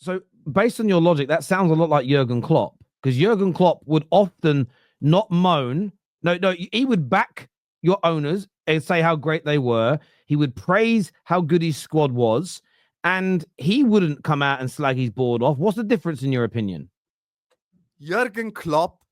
So based on your logic, that sounds a lot like Jurgen Klopp, because Jurgen Klopp would often not moan. No, he would back your owners and say how great they were. He would praise how good his squad was, and he wouldn't come out and slag his board off. What's the difference in your opinion? Jurgen Klopp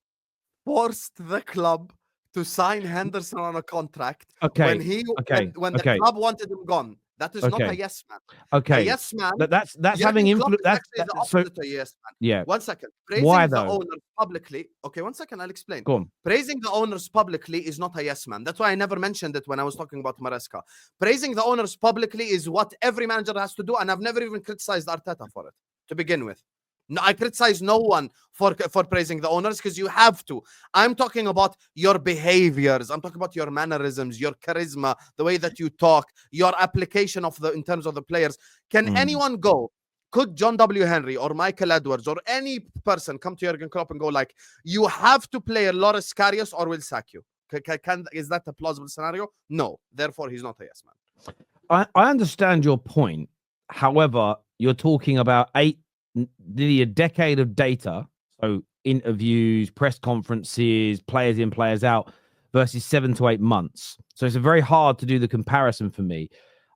forced the club to sign Henderson on a contract when the club wanted him gone. That is not a yes man. Okay. A yes man. That's having influence. That's the opposite of a yes man. Yeah. 1 second. Praising Why, the though? owners publicly. Okay, 1 second. I'll explain. Go on. Praising the owners publicly is not a yes man. That's why I never mentioned it when I was talking about Maresca. Praising the owners publicly is what every manager has to do, and I've never even criticized Arteta for it to begin with. No, I criticize no one for praising the owners, because you have to. I'm talking about your behaviors. I'm talking about your mannerisms, your charisma, the way that you talk, your application of in terms of the players. Can anyone go? Could John W. Henry or Michael Edwards or any person come to Jurgen Klopp and go like, you have to play Loris Karius or we'll sack you? Is that a plausible scenario? No. Therefore, he's not a yes man. I understand your point. However, you're talking about nearly a decade of data, so interviews, press conferences, players in, players out, versus 7 to 8 months. So it's very hard to do the comparison for me.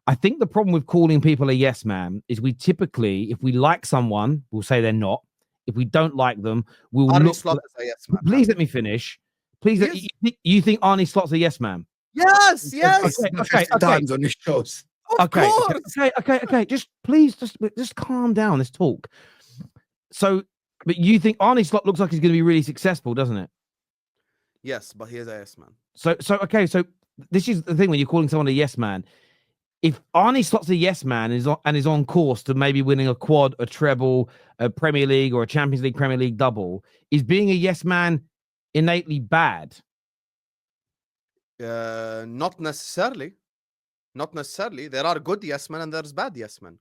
I think the problem with calling people a yes man is we typically, if we like someone, we'll say they're not. If we don't like them, we'll look. Slot is a yes man. Please let me finish. Please, you think Arne Slot's a yes man? Yes. Okay. Times on his shows. Of course. Okay. Just calm down. Let's talk. So, but you think Arne Slot looks like he's going to be really successful, doesn't it? Yes, but he is a yes man. So So this is the thing when you're calling someone a yes man. If Arne Slot's a yes man and is on course to maybe winning a quad, a treble, a Premier League or a Champions League, Premier League double, is being a yes man innately bad? Not necessarily. Not necessarily. There are good yes men and there's bad yes men.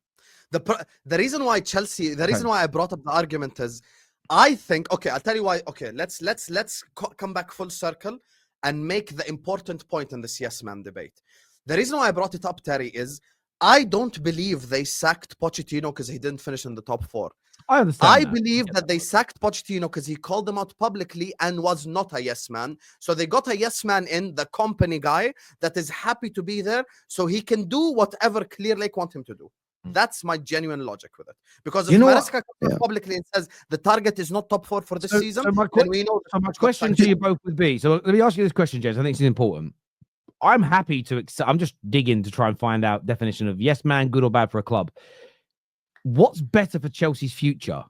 The reason why Chelsea, reason why I brought up the argument is, I think, okay, I'll tell you why. Okay, let's come back full circle and make the important point in this yes man debate. The reason why I brought it up, Terry, is I don't believe they sacked Pochettino because he didn't finish in the top 4. I understand. I believe that they sacked Pochettino because he called them out publicly and was not a yes man. So they got a yes man in, the company guy that is happy to be there so he can do whatever Clear Lake want him to do. That's my genuine logic with it. Because if Maresca comes out publicly and says the target is not top 4 for this season, then we know. So my question to you both would be, so let me ask you this question, James. I think it's important. I'm happy to accept. I'm just digging to try and find out definition of yes man, good or bad for a club. What's better for Chelsea's future?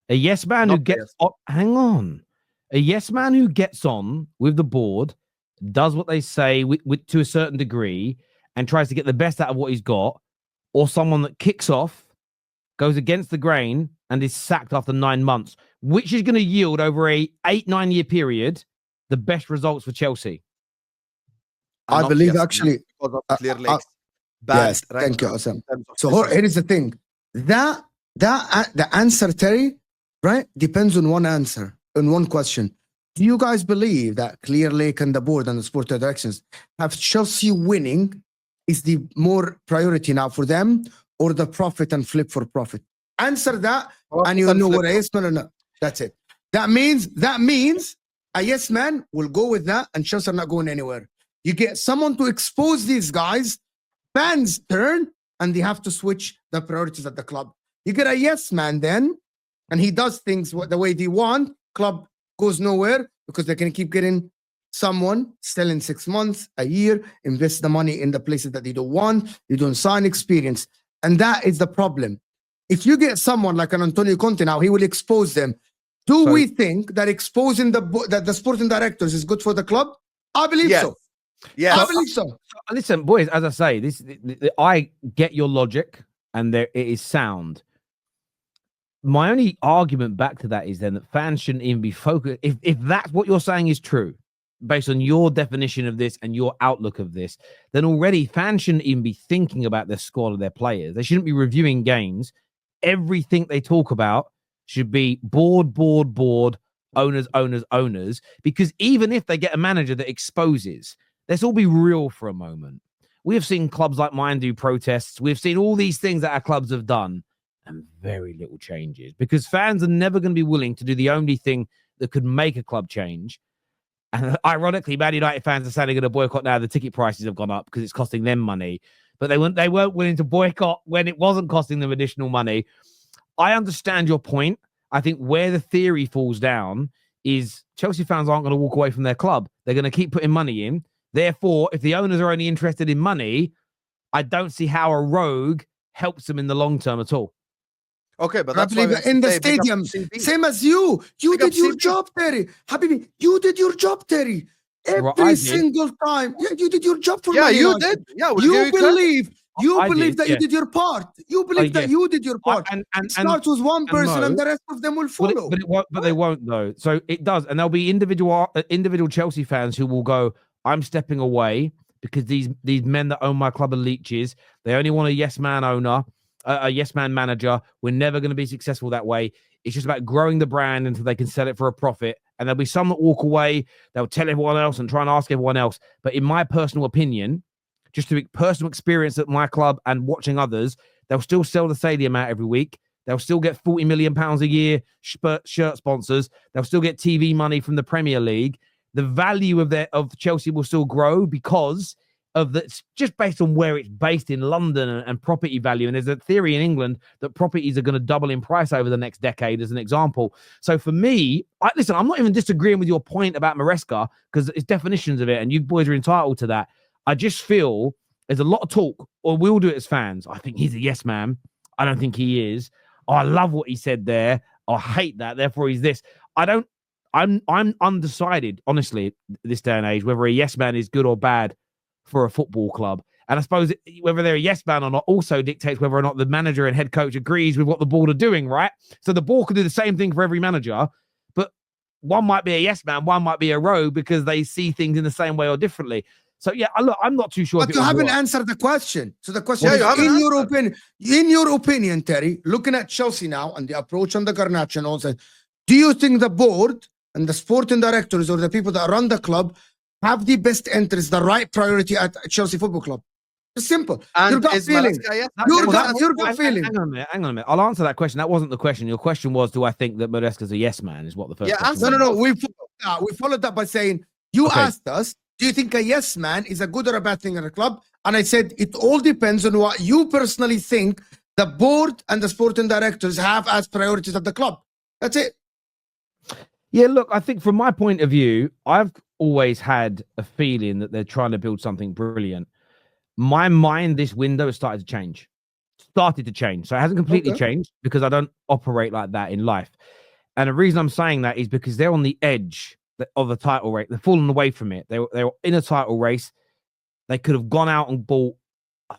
A yes man who gets on, hang on. A yes man who gets on with the board, does what they say to a certain degree, and tries to get the best out of what he's got, or someone that kicks off, goes against the grain, and is sacked after 9 months, which is going to yield over a 8-9 year period the best results for Chelsea? I believe actually. Because of Clear Lake's yes, thank you, Osam. So here is the thing. The answer, Terry, right, depends on one answer, on one question. Do you guys believe that Clear Lake and the board and the sport directions have Chelsea winning is the more priority now for them, or the profit and flip for profit? Answer that, and you'll know what a yes man or not. That's it. That means a yes man will go with that, and Chelsea are not going anywhere. You get someone to expose these guys, fans turn, and they have to switch the priorities at the club. You get a yes man then, and he does things the way they want. Club goes nowhere because they can keep getting someone still in 6 months, a year, invest the money in the places that they don't want. You don't sign experience. And that is the problem. If you get someone like an Antonio Conte now, he will expose them. We think that exposing the sporting directors is good for the club? I believe so. Yeah, I believe so. Listen, boys, as I say, I get your logic, and it is sound. My only argument back to that is then that fans shouldn't even be focused. If that's what you're saying is true, based on your definition of this and your outlook of this, then already fans shouldn't even be thinking about their squad or their players. They shouldn't be reviewing games. Everything they talk about should be board, owners, because even if they get a manager that exposes, let's all be real for a moment. We have seen clubs like mine do protests. We've seen all these things that our clubs have done. and very little changes, because fans are never going to be willing to do the only thing that could make a club change. And ironically, Man United fans are saying they're going to boycott now. The ticket prices have gone up because it's costing them money, but they weren't willing to boycott when it wasn't costing them additional money. I understand your point. I think where the theory falls down is Chelsea fans aren't going to walk away from their club. They're going to keep putting money in. Therefore, if the owners are only interested in money, I don't see how a rogue helps them in the long term at all. Okay, but I that's why believe in the stadium, same as you. You did your job, Terry. Habibi, you did your job, Terry. Every single time. Yeah, you did your job for Man United. Did. Yeah, you believe that you did your part. You believe that you did your part. And it starts with one person and the rest of them will follow. But they won't, though. So it does. And there'll be individual Chelsea fans who will go, I'm stepping away because these men that own my club are leeches. They only want a yes man owner, a yes man manager. We're never going to be successful that way. It's just about growing the brand until they can sell it for a profit. And there'll be some that walk away. They'll tell everyone else and try and ask everyone else. But in my personal opinion, just through personal experience at my club and watching others, they'll still sell the stadium out every week. They'll still get £40 million a year shirt sponsors. They'll still get TV money from the Premier League. The value of Chelsea will still grow because of the, just based on where it's based in London and property value. And there's a theory in England that properties are going to double in price over the next decade, as an example. So for me, listen, I'm not even disagreeing with your point about Maresca because it's definitions of it, and you boys are entitled to that. I just feel there's a lot of talk, or we'll do it as fans. I think he's a yes man. I don't think he is. Oh, I love what he said there. I hate that. Therefore, he's this. I'm undecided, honestly, this day and age, whether a yes man is good or bad for a football club. And I suppose whether they're a yes man or not also dictates whether or not the manager and head coach agrees with what the board are doing, right? So the board can do the same thing for every manager, but one might be a yes man, one might be a rogue because they see things in the same way or differently. So yeah, look, I'm not too sure. But you haven't answered the question. So the question is, in your opinion, Terry, looking at Chelsea now and the approach on the Garnacho and all that, do you think the board and the sporting directors or the people that run the club have the best interest, the right priority at Chelsea Football Club? It's simple. And your gut feeling. Your gut feeling. Hang on a minute. I'll answer that question. That wasn't the question. Your question was, do I think that Maresca's a yes man? Is what the first question was. No. We followed that by saying, you asked us, do you think a yes man is a good or a bad thing in a club? And I said, it all depends on what you personally think the board and the sporting directors have as priorities at the club. That's it. Yeah, look, I think from my point of view, I've always had a feeling that they're trying to build something brilliant. My mind, this window has started to change. So it hasn't completely changed because I don't operate like that in life. And the reason I'm saying that is because they're on the edge of the title race. They're falling away from it. They were in a title race. They could have gone out and bought a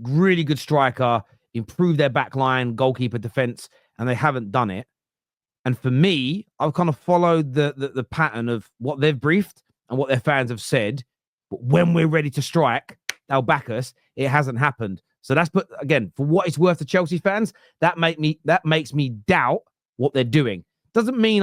really good striker, improved their back line, goalkeeper, defense, and they haven't done it. And for me, I've kind of followed the pattern of what they've briefed and what their fans have said. But when we're ready to strike, they'll back us. It hasn't happened. So that's, but again, for what it's worth to Chelsea fans, that makes me doubt what they're doing. Doesn't mean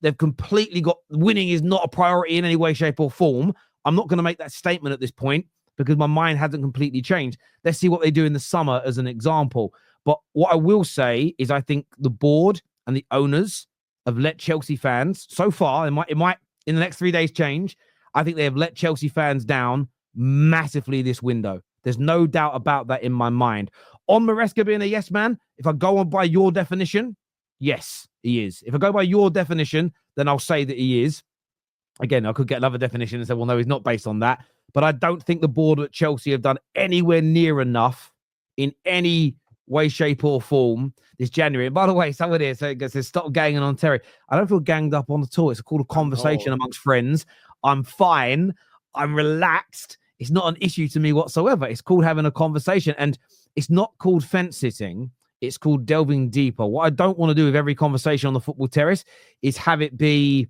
they've completely got winning is not a priority in any way, shape, or form. I'm not going to make that statement at this point because my mind hasn't completely changed. Let's see what they do in the summer as an example. But what I will say is I think the board and the owners have let Chelsea fans so far, it might in the next 3 days change. I think they have let Chelsea fans down massively this window. There's no doubt about that in my mind. On Maresca being a yes man, if I go on by your definition, yes, he is. If I go by your definition, then I'll say that he is. Again, I could get another definition and say, well, no, he's not based on that. But I don't think the board at Chelsea have done anywhere near enough in any way, shape, or form this January. And by the way, someone here says, stop ganging on Terry. I don't feel ganged up on at all. It's called a conversation amongst friends. I'm fine. I'm relaxed. It's not an issue to me whatsoever. It's called having a conversation. And it's not called fence sitting. It's called delving deeper. What I don't want to do with every conversation on the football terrace is have it be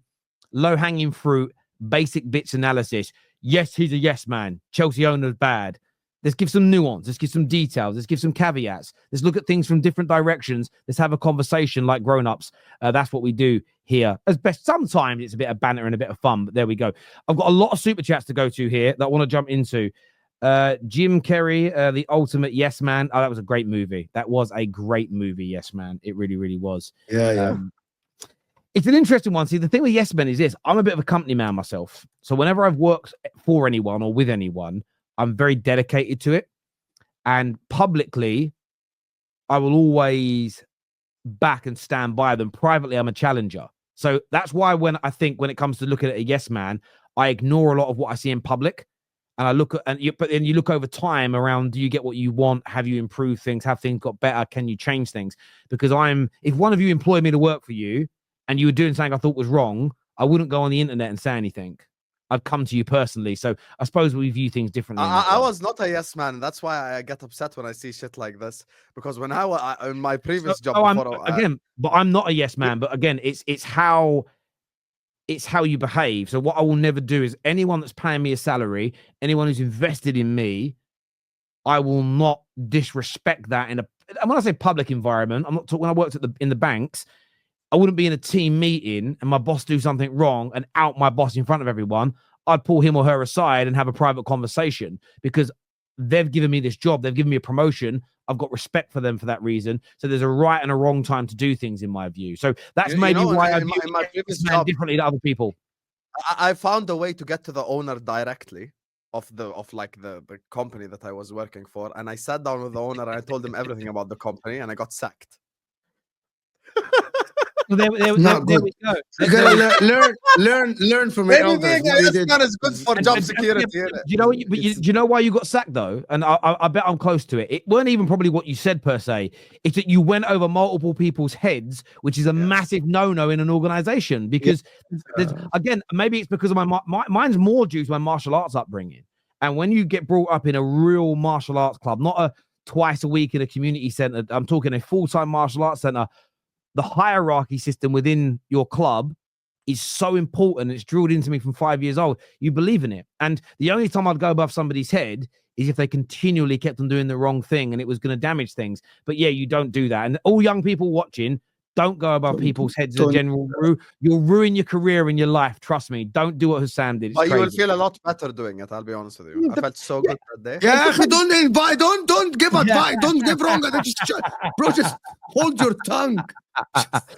low-hanging fruit, basic bits analysis. Yes, he's a yes man. Chelsea owner's bad. Let's give some nuance. Let's give some details. Let's give some caveats. Let's look at things from different directions. Let's have a conversation like grown-ups. That's what we do here. As best, sometimes it's a bit of banter and a bit of fun, but there we go. I've got a lot of super chats to go to here that I want to jump into. Jim Carrey, The Ultimate Yes Man. Oh, that was a great movie. That was a great movie, Yes Man. It really, really was. Yeah. It's an interesting one. See, the thing with Yes Men is this: I'm a bit of a company man myself. So whenever I've worked for anyone or with anyone, I'm very dedicated to it. And publicly, I will always back and stand by them. Privately, I'm a challenger. So that's why when it comes to looking at a yes man, I ignore a lot of what I see in public. And I look at, but then you look over time around, do you get what you want? Have you improved things? Have things got better? Can you change things? Because if one of you employed me to work for you and you were doing something I thought was wrong, I wouldn't go on the internet and say anything. I'd come to you personally. So I suppose we view things differently. I was not a yes man. That's why I get upset when I see shit like this. Because when I was in my previous job, but I'm not a yes man. But again, it's how you behave. So what I will never do is anyone that's paying me a salary, anyone who's invested in me, I will not disrespect that and when I say public environment, I'm not talking when I worked in the banks. I wouldn't be in a team meeting and my boss do something wrong and out my boss in front of everyone. I'd pull him or her aside and have a private conversation because they've given me this job. They've given me a promotion. I've got respect for them for that reason. So there's a right and a wrong time to do things in my view. So that's why I view my previous job differently to other people. I found a way to get to the owner directly of the company that I was working for. And I sat down with the owner and I told him everything about the company and I got sacked. Well, there we go. You gotta learn from it. Maybe being a yes man is good for job security. Do you know why you got sacked though? And I bet I'm close to it. It weren't even probably what you said per se. It's that you went over multiple people's heads, which is a massive no-no in an organization. Because again, maybe it's because of mine's more due to my martial arts upbringing. And when you get brought up in a real martial arts club, not a twice a week in a community center, I'm talking a full-time martial arts center. The hierarchy system within your club is so important. It's drilled into me from 5 years old. You believe in it. And the only time I'd go above somebody's head is if they continually kept on doing the wrong thing and it was going to damage things. But yeah, you don't do that. And all young people watching, don't go above people's heads as a general rule. You'll ruin your career and your life. Trust me. Don't do what Hussam did. But you will feel a lot better doing it. I'll be honest with you. I felt so good that day. Yeah, don't invite. Don't give advice. Don't give wrong. Just hold your tongue.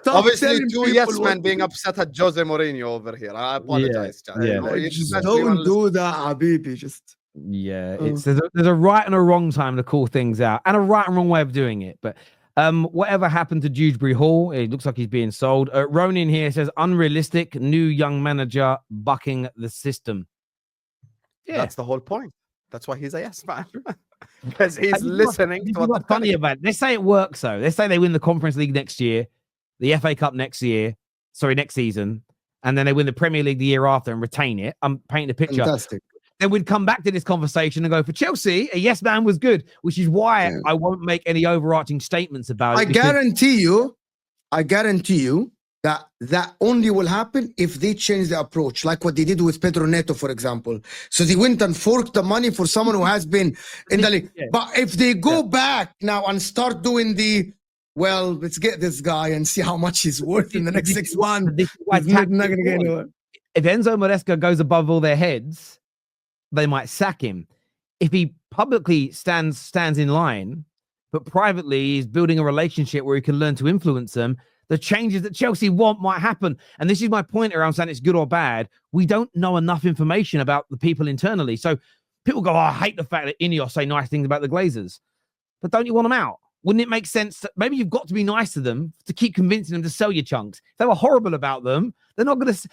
Obviously, two yes men being upset at Jose Mourinho over here. I apologize. Don't do that, Habibi. Just there's a right and a wrong time to call things out, and a right and wrong way of doing it. But whatever happened to Dewsbury Hall? It looks like he's being sold. Ronin here says unrealistic. New young manager bucking the system. Yeah, that's the whole point. That's why he's a yes man. Because he's listening to what's funny about it. They say it works though. They say they win the Conference League next year, the FA Cup next season, and then they win the Premier League the year after and retain it. I'm painting a picture. Fantastic. Then we'd come back to this conversation and go, for Chelsea, a yes man was good, which is why I won't make any overarching statements about it. I guarantee you that only will happen if they change the approach, like what they did with Pedro Neto, for example. So they went and forked the money for someone who has been in the league. Yeah. But if they go back now and start doing let's get this guy and see how much he's worth in the next 6 months. He's not going to get anywhere. If Enzo Maresca goes above all their heads, they might sack him. If he publicly stands in line, but privately is building a relationship where he can learn to influence them, the changes that Chelsea want might happen. And this is my point around saying it's good or bad. We don't know enough information about the people internally. So people go, I hate the fact that Ineos say nice things about the Glazers. But don't you want them out? Wouldn't it make sense that maybe you've got to be nice to them to keep convincing them to sell your chunks? If they were horrible about them, they're not going to.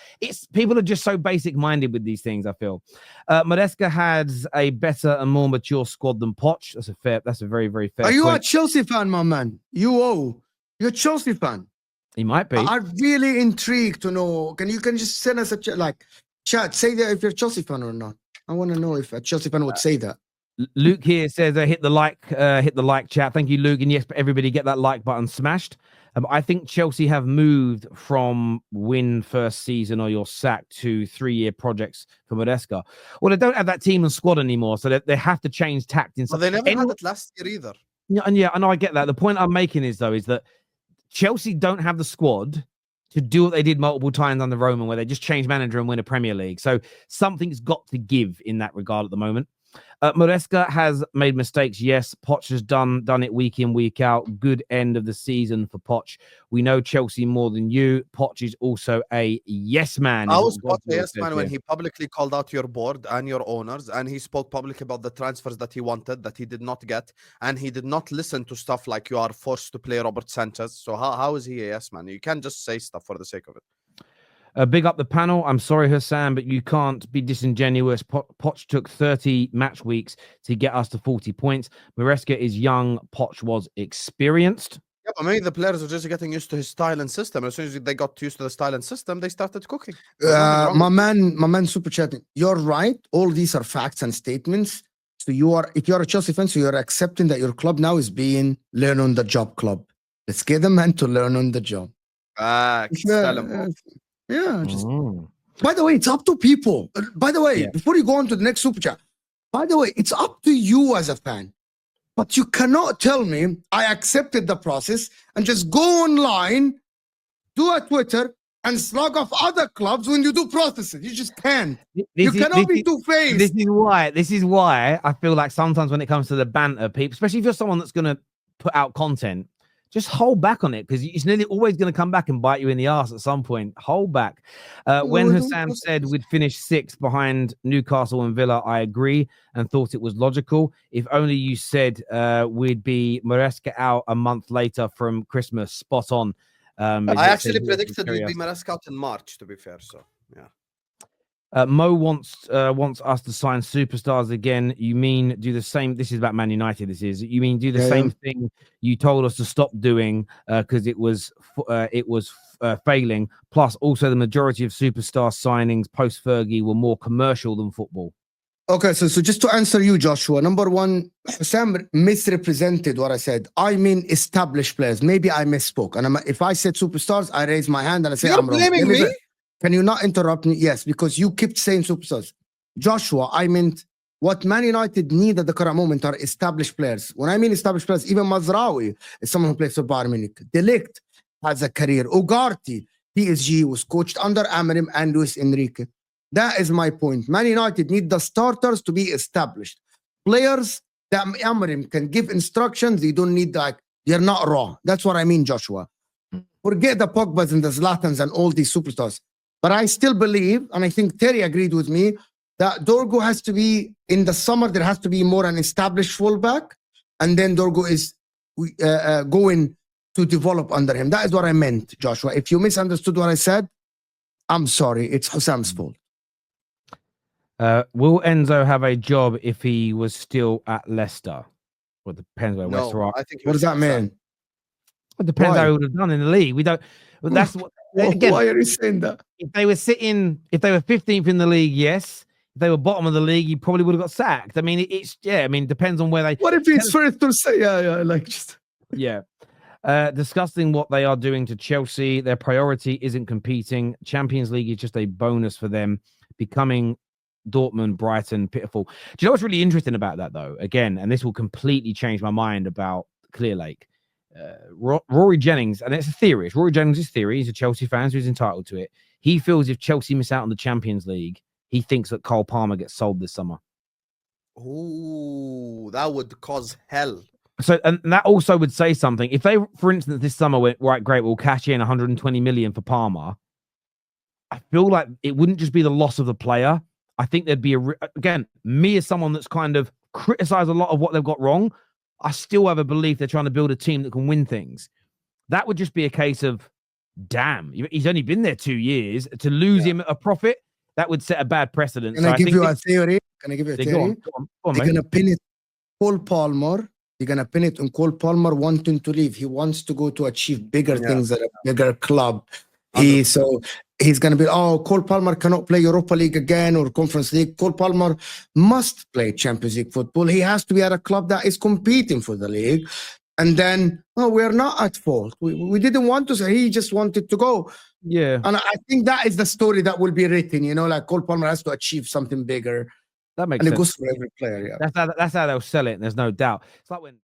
People are just so basic minded with these things, I feel. Maresca has a better and more mature squad than Poch. That's a very, very fair Are you point. a Chelsea fan, my man? You're a Chelsea fan. He might be. I'm really intrigued to know. Can you just send us a chat? Say that if you're a Chelsea fan or not. I want to know if a Chelsea fan would say that. Luke here says, hit the like chat. Thank you, Luke. And yes, everybody get that like button smashed. I think Chelsea have moved from win first season or you're sacked to 3-year projects for Maresca. Well, they don't have that team and squad anymore, so they have to change tact. Well, they never had it last year either. Yeah, I know, I get that. The point I'm making is that Chelsea don't have the squad to do what they did multiple times under Roman, where they just change manager and win a Premier League. So something's got to give in that regard at the moment. Maresca has made mistakes. Yes, Poch has done it week in, week out. Good end of the season for Poch. We know Chelsea more than you. Poch is also a yes man. I was Poch a yes man when he publicly called out your board and your owners, and he spoke publicly about the transfers that he wanted that he did not get, and he did not listen to stuff like you are forced to play Robert Sanchez. So how is he a yes man? You can't just say stuff for the sake of it. Big up the panel. I'm sorry, Hassan, but you can't be disingenuous. Poch took 30 match weeks to get us to 40 points. Maresca is young. Poch was experienced. Yeah, but maybe the players are just getting used to his style and system. As soon as they got used to the style and system, they started cooking. My man, super chatting. You're right. All these are facts and statements. So if you're a Chelsea fan, so you're accepting that your club now is being learn on the job club. Let's get the man to learn on the job. Yeah, just by the way, it's up to people. By the way, before you go on to the next super chat, by the way, it's up to you as a fan. But you cannot tell me I accepted the process and just go online, do a Twitter, and slug off other clubs when you do processes. You just can't. You cannot be two-faced. This is why I feel like sometimes when it comes to the banter, people, especially if you're someone that's going to put out content, just hold back on it because it's nearly always going to come back and bite you in the ass at some point. Hold back. When Hassan said we'd finish 6th behind Newcastle and Villa, I agree and thought it was logical. If only you said we'd be Maresca out a month later from Christmas. Spot on. I actually predicted we'd be Maresca out in March, to be fair. So, yeah. Mo wants us to sign superstars again. You mean do the same? This is about Man United. You mean do the same thing you told us to stop doing because it was failing. Plus, also the majority of superstar signings post Fergie were more commercial than football. Okay, so just to answer you, Joshua, number one, Sam misrepresented what I said. I mean established players. Maybe I misspoke, and if I said superstars, I raise my hand and I say You're I'm blaming wrong. me? Can you not interrupt me? Yes, because you kept saying superstars. Joshua, I meant what Man United need at the current moment are established players. When I mean established players, even Mazraoui is someone who plays for Bayern Munich. De Ligt has a career. Ugarte, PSG, was coached under Amorim and Luis Enrique. That is my point. Man United need the starters to be established. Players that Amorim can give instructions, they don't need they're not raw. That's what I mean, Joshua. Forget the Pogbas and the Zlatans and all these superstars. But I still believe, and I think Terry agreed with me, that Dorgo has to be, in the summer, there has to be more an established fullback, and then Dorgo is going to develop under him. That is what I meant, Joshua. If you misunderstood what I said, I'm sorry. It's Hussam's fault. Will Enzo have a job if he was still at Leicester? Well, it depends where West Rock. What does that mean? It depends how he would have done in the league. We don't. But that's what. Again, why are you saying that? If they were 15th in the league, yes. If they were bottom of the league, he probably would have got sacked. I mean, depends on where they. What if it's first to say, discussing what they are doing to Chelsea. Their priority isn't competing. Champions League is just a bonus for them. Becoming Dortmund, Brighton, pitiful. Do you know what's really interesting about that, though? Again, and this will completely change my mind about Clear Lake. Rory Jennings, and it's a theory. It's Rory Jennings' theory. He's a Chelsea fan, so he's entitled to it. He feels if Chelsea miss out on the Champions League, he thinks that Cole Palmer gets sold this summer. Ooh, that would cause hell. So, and that also would say something. If they, for instance, this summer went, right, great, we'll cash in 120 million for Palmer, I feel like it wouldn't just be the loss of the player. I think there'd be again, me as someone that's kind of criticized a lot of what they've got wrong, I still have a belief they're trying to build a team that can win things. That would just be a case of, damn, he's only been there 2 years. To lose him a profit, that would set a bad precedent. Can I give you a theory? Can I give you a theory? Go on, they're going to pin it Cole Palmer. They're going to pin it on Cole Palmer wanting to leave. He wants to go to achieve bigger things at a bigger club. He's going to be, Cole Palmer cannot play Europa League again or Conference League. Cole Palmer must play Champions League football. He has to be at a club that is competing for the league. And then, we're not at fault. We didn't want to say, he just wanted to go. Yeah. And I think that is the story that will be written, like Cole Palmer has to achieve something bigger. That makes sense. And it goes for every player, That's how they'll sell it, and there's no doubt. It's like when